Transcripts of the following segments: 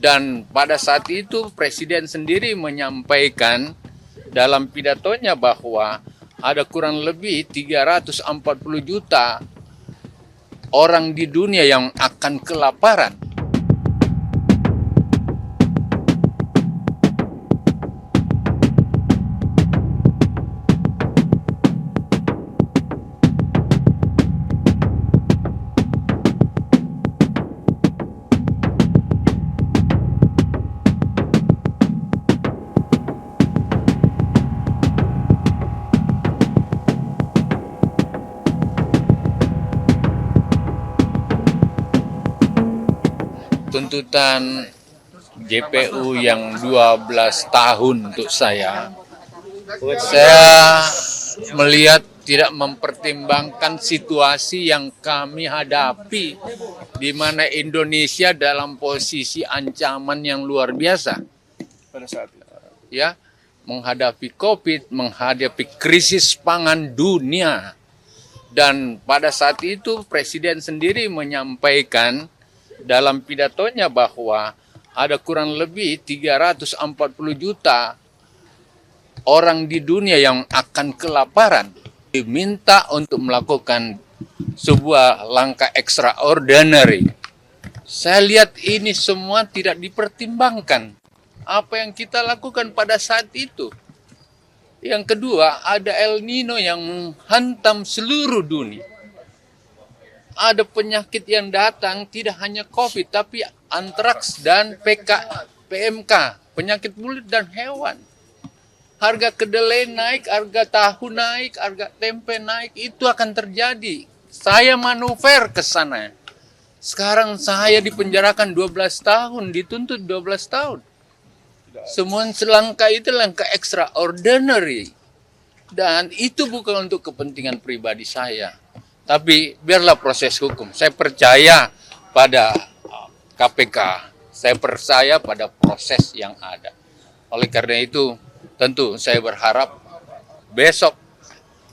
Dan pada saat itu Presiden sendiri menyampaikan dalam pidatonya bahwa ada kurang lebih 340 juta orang di dunia yang akan kelaparan. Tuntutan JPU yang 12 tahun untuk saya melihat tidak mempertimbangkan situasi yang kami hadapi, di mana Indonesia dalam posisi ancaman yang luar biasa. Pada saat itu. Ya, menghadapi COVID, menghadapi krisis pangan dunia. Dan pada saat itu Presiden sendiri menyampaikan dalam pidatonya bahwa ada kurang lebih 340 juta orang di dunia yang akan kelaparan. Diminta untuk melakukan sebuah langkah extraordinary. Saya lihat ini semua tidak dipertimbangkan. Apa yang kita lakukan pada saat itu. Yang kedua, ada El Nino yang menghantam seluruh dunia. Ada penyakit yang datang, tidak hanya COVID, tapi antraks dan PMK, penyakit mulut dan hewan. Harga kedelai naik, harga tahu naik, harga tempe naik, itu akan terjadi. Saya manuver ke sana. Sekarang saya dipenjarakan 12 tahun, dituntut 12 tahun. Semua selangkah itu langkah extraordinary. Dan itu bukan untuk kepentingan pribadi saya. Tapi biarlah proses hukum. Saya percaya pada KPK. Saya percaya pada proses yang ada. Oleh karena itu, tentu saya berharap besok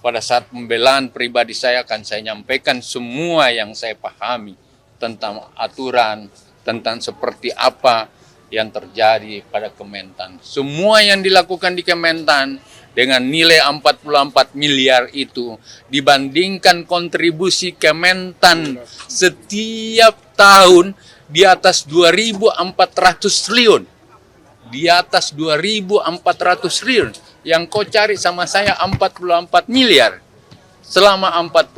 pada saat pembelaan pribadi saya akan saya nyampaikan semua yang saya pahami tentang aturan, tentang seperti apa yang terjadi pada Kementan. Semua yang dilakukan di Kementan dengan nilai 44 miliar itu dibandingkan kontribusi Kementan setiap tahun di atas 2.400 triliun. Di atas 2.400 triliun. Yang kau cari sama saya 44 miliar selama 4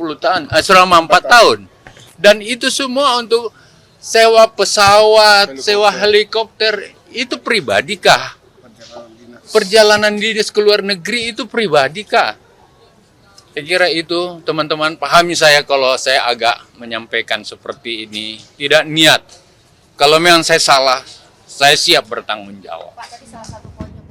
tahun. Dan itu semua untuk sewa pesawat, sewa helikopter, itu pribadikah? Perjalanan dinas ke luar negeri itu pribadikah? Saya kira itu teman-teman pahami saya kalau saya agak menyampaikan seperti ini. Tidak niat. Kalau memang saya salah, saya siap bertanggung jawab. Pak, tadi salah satu poinnya.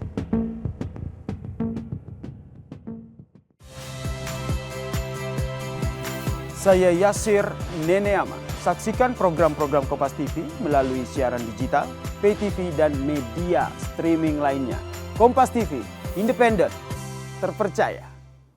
Saya Yasir Neneama. Saksikan program-program Kompas TV melalui siaran digital, pay TV, dan media streaming lainnya. Kompas TV, independen, terpercaya.